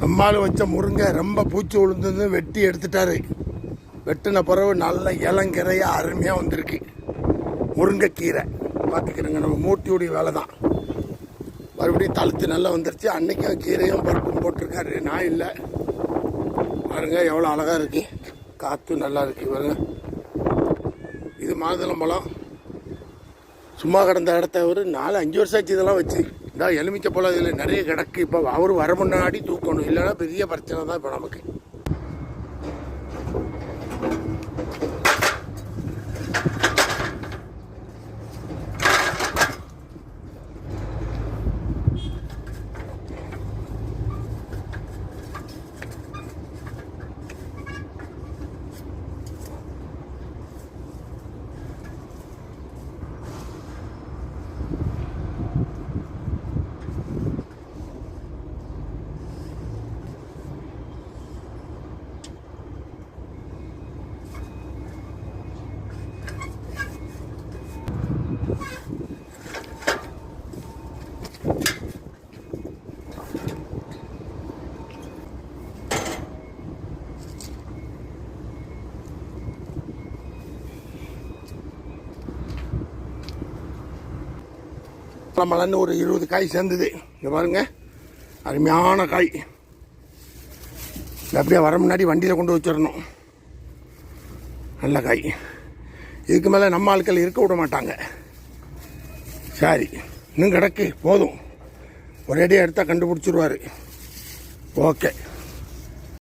நம்மால் வச்ச முருங்கை ரொம்ப பூச்சி விழுந்தது வெட்டி எடுத்துட்டாரு. வெட்டின பிறகு நல்ல இளங்கிறையாக அருமையாக வந்திருக்கு முருங்கைக்கீரை. பார்த்துக்கிறேங்க, நம்ம மூட்டியுடைய வேலை தான். மறுபடியும் தழுத்து நல்லா வந்துருச்சு. அன்னைக்கும் கீரையும் பருப்பும் போட்டிருக்காரு, நான் இல்லை. பாருங்க எவ்வளோ அழகாக இருக்குது, காற்று நல்லா இருக்குது பாருங்க. இது மாதுளம்பழம் சும்மா கிடந்த இடத்த ஒரு 4-5 வருஷம் ஆச்சு இதெல்லாம் வச்சு. இந்த எலுமிச்சை போல இதில் நிறைய கிடக்கு. இப்போ அவர் வர முன்னாடி தூக்கணும், இல்லைன்னா பெரிய பிரச்சனை தான் இப்போ நமக்கு. மலன்னு ஒரு 20 காய் சேர்ந்தது. இங்கே பாருங்க, அருமையான காய். அப்படியே வர முன்னாடி வண்டியில் கொண்டு வச்சிடணும். நல்ல காய். இதுக்கு மேலே நம்ம ஆட்கள் இருக்க விட மாட்டாங்க. சரி, இன்னும் கிடக்கு, போதும். ஒரேடியாக எடுத்தால் கண்டுபிடிச்சிருவார். ஓகே.